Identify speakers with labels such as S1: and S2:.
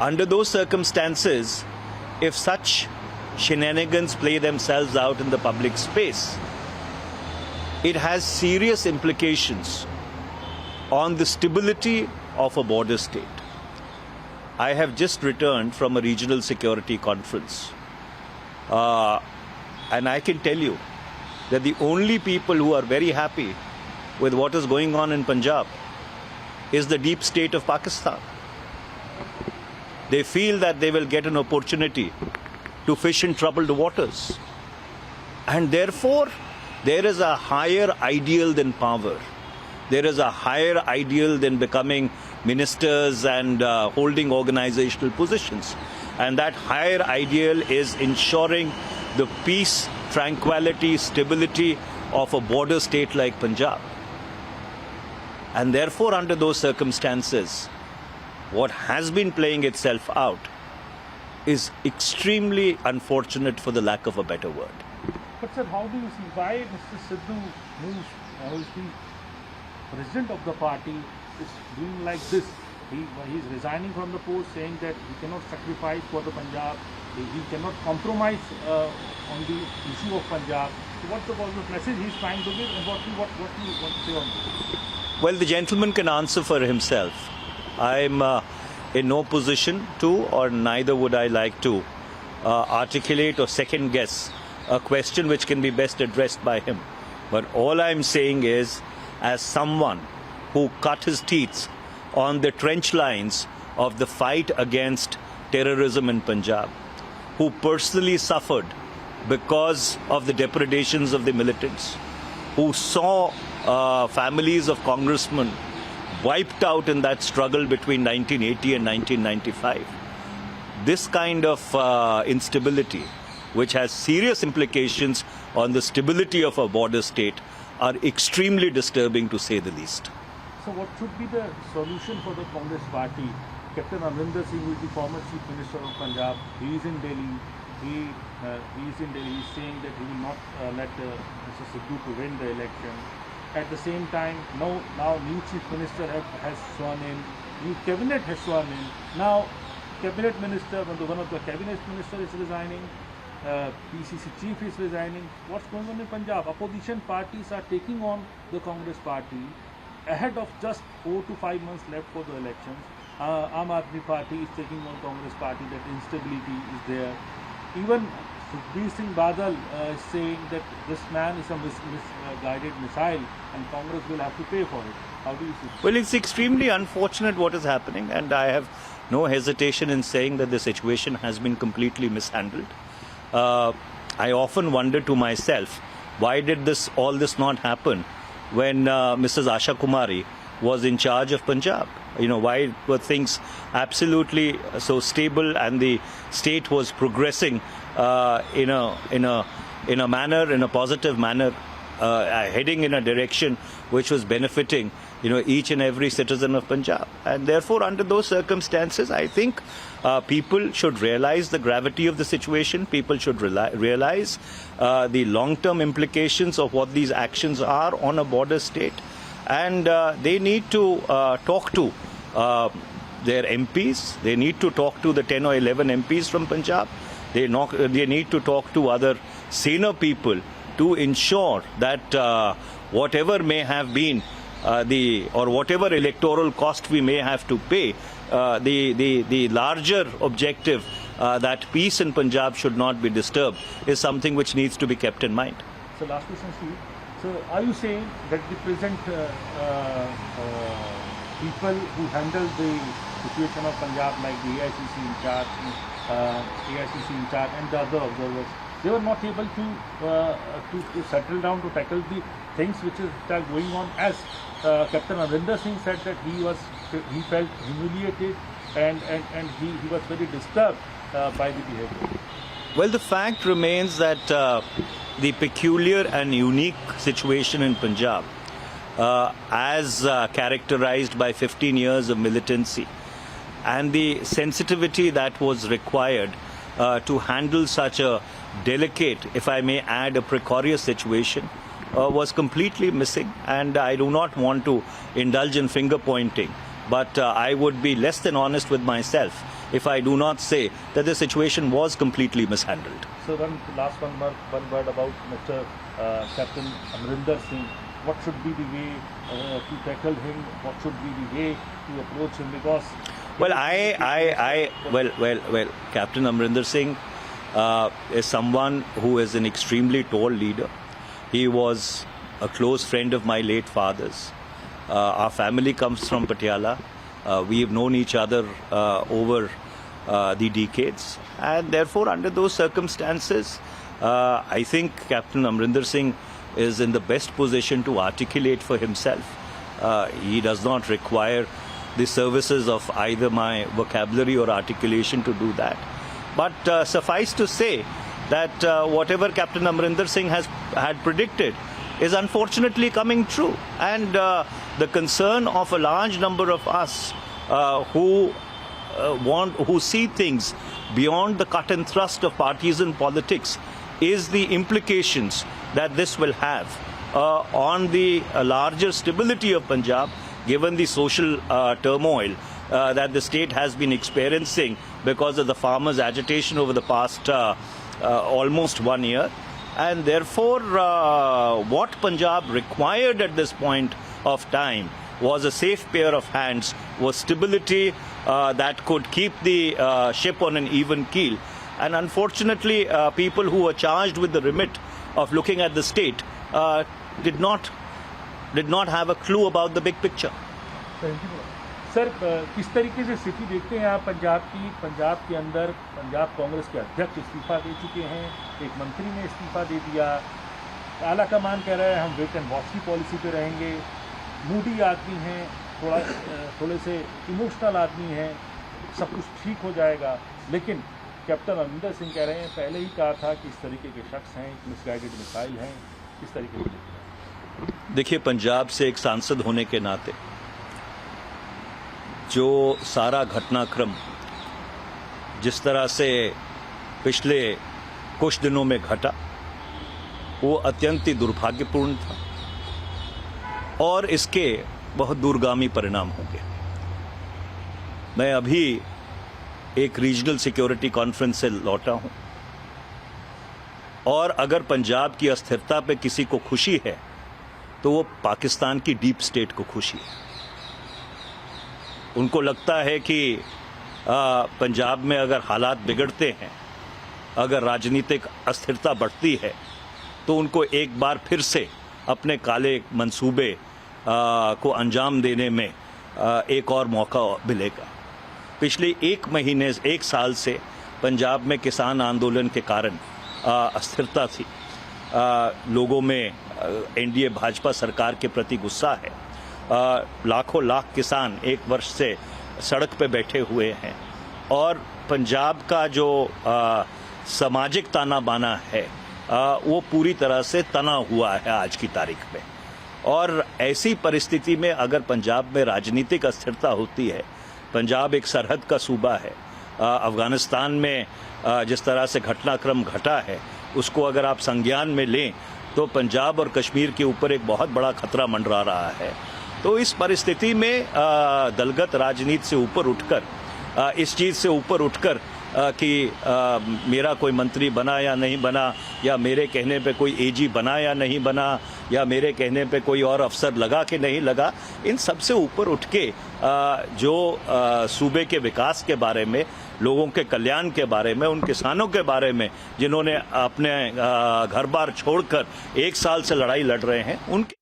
S1: Under those circumstances, if such shenanigans play themselves out in the public space, it has serious implications on the stability of a border state. I have just returned from a regional security conference, and I can tell you that the only people who are very happy with what is going on in Punjab is the deep state of Pakistan. They feel that they will get an opportunity to fish in troubled waters. And therefore, there is a higher ideal than power. There is a higher ideal than becoming ministers and holding organizational positions. And that higher ideal is ensuring the peace, tranquility, stability of a border state like Punjab. And therefore, under those circumstances, what has been playing itself out is extremely unfortunate, for the lack of a better word.
S2: But sir, how do you see why Mr. Sidhu, who is the president of the party, is doing like this? He is resigning from the post, saying that he cannot sacrifice for the Punjab, he cannot compromise on the issue of Punjab. So what's the message he is trying to give, and what do you want to say on this?
S1: Well, the gentleman can answer for himself. I'm in no position to, or neither would I like to, articulate or second guess a question which can be best addressed by him. But all I'm saying is, as someone who cut his teeth on the trench lines of the fight against terrorism in Punjab, who personally suffered because of the depredations of the militants, who saw families of congressmen wiped out in that struggle between 1980 and 1995. This kind of instability, which has serious implications on the stability of a border state, are extremely disturbing, to say the least.
S2: So what should be the solution for the Congress party? Captain Amrinder Singh, who is the former Chief Minister of Punjab, he is in Delhi. He is saying that he will not let Mr. Sidhu to win the election. At the same time, now new Chief Minister has sworn in, new cabinet has sworn in. Now, cabinet minister, one of the cabinet minister is resigning, PCC chief is resigning. What's going on in Punjab? Opposition parties are taking on the Congress party ahead of just 4 to 5 months left for the elections. Aam Aadmi Party is taking on Congress party, that instability is there. Even Sukhbir Singh Badal is saying that this man is a misguided missile and Congress will have to pay for it. How do you see it?
S1: Well, it's extremely unfortunate what is happening, and I have no hesitation in saying that the situation has been completely mishandled. I often wonder to myself, why did all this not happen when Mrs. Asha Kumari was in charge of Punjab? Why were things absolutely so stable and the state was progressing in a positive manner, heading in a direction which was benefiting each and every citizen of Punjab? And therefore, under those circumstances, I think people should realize the gravity of the situation. People should realize the long-term implications of what these actions are on a border state. And they need to talk to their MPs. They need to talk to the 10 or 11 MPs from Punjab. They need to talk to other senior people to ensure that whatever may have been whatever electoral cost we may have to pay, the larger objective that peace in Punjab should not be disturbed is something which needs to be kept in mind.
S2: So last question to you. So are you saying that the present people who handle the situation of Punjab, like the AICC in charge and the other observers, they were not able to settle down to tackle the things which are going on? As Captain Amrinder Singh said that he felt humiliated and he was very disturbed by the behavior.
S1: Well, the fact remains that the peculiar and unique situation in Punjab, as characterized by 15 years of militancy, and the sensitivity that was required to handle such a delicate, if I may add, a precarious situation, was completely missing. And I do not want to indulge in finger pointing but I would be less than honest with myself if I do not say that the situation was completely mishandled.
S2: So one word about Mr. Captain Amrinder Singh. What should be the way to tackle him? What should be the way to approach him? Because
S1: well, Captain Amrinder Singh is someone who is an extremely tall leader. He was a close friend of my late father's. Our family comes from Patiala. We've known each other over the decades, and therefore, under those circumstances, I think Captain Amrinder Singh is in the best position to articulate for himself. He does not require the services of either my vocabulary or articulation to do that. But suffice to say that whatever Captain Amrinder Singh had predicted is unfortunately coming true. And the concern of a large number of us who see things beyond the cut and thrust of partisan politics is the implications that this will have on the larger stability of Punjab, given the social turmoil that the state has been experiencing because of the farmers' agitation over the past almost 1 year. And therefore, what Punjab required at this point of time was a safe pair of hands, was stability that could keep the ship on an even keel. And unfortunately, people who were charged with the remit of looking at the state did not have a clue about the big picture.
S2: Sir किस तरीके से स्थिति देखते हैं आप पंजाब की? पंजाब के अंदर पंजाब कांग्रेस के अध्यक्ष इस्तीफा दे चुके हैं, एक मंत्री ने इस्तीफा दे दिया, आला कमान कह रहे हैं हम वेट एंड वॉच की पॉलिसी पे रहेंगे, मूडी आदमी हैं, थोड़े से इमोशनल आदमी हैं, सब कुछ ठीक हो जाएगा। लेकिन कैप्टन अमरिंदर सिंह कह रहे हैं पहले ही कहा था कि इस तरीके के शख्स हैं, मिसगाइडेड मिसाइल हैं, इस तरीके से।
S1: देखिए, पंजाब से एक सांसद होने के नाते जो सारा घटनाक्रम जिस तरह से पिछले कुछ दिनों में घटा, वो अत्यंत ही दुर्भाग्यपूर्ण था और इसके बहुत दूरगामी परिणाम होंगे। मैं अभी एक रीजनल सिक्योरिटी कॉन्फ्रेंस से लौटा हूं और अगर पंजाब की अस्थिरता पे किसी को खुशी है तो वो पाकिस्तान की डीप स्टेट को खुशी है। उनको लगता है कि पंजाब में अगर हालात बिगड़ते हैं, अगर राजनीतिक अस्थिरता बढ़ती है, तो उनको एक बार फिर से अपने काले मंसूबे को अंजाम देने में एक और मौका मिलेगा। पिछले एक साल से पंजाब में किसान आंदोलन के कारण अस्थिरता थी। लोगों में एनडीए भाजपा सरकार के प्रति गुस्सा है। लाखों लाख किसान एक वर्ष से सड़क पे बैठे हुए हैं और पंजाब का जो सामाजिक ताना बाना है वो पूरी तरह से तना हुआ है आज की तारीख में। और ऐसी परिस्थिति में अगर पंजाब में राजनीतिक अस्थिरता होती है, पंजाब एक सरहद का सूबा है, अफगानिस्तान में जिस तरह से घटनाक्रम घटा है उसको अगर आप संज्ञान में लें तो पंजाब और कश्मीर के ऊपर एक बहुत बड़ा खतरा मंडरा रहा है। तो इस परिस्थिति में दलगत राजनीति से ऊपर उठकर, इस चीज़ से ऊपर उठकर कि मेरा कोई मंत्री बना या नहीं बना, या मेरे कहने पे कोई एजी बना या नहीं बना, या मेरे कहने पे कोई और अफसर लगा कि नहीं लगा, इन सब से ऊपर उठ के जो सूबे के विकास के बारे में, लोगों के कल्याण के बारे में, उन किसानों के बारे में जिन्होंने अपने घर बार छोड़कर 1 साल से लड़ाई लड़ रहे हैं, उनके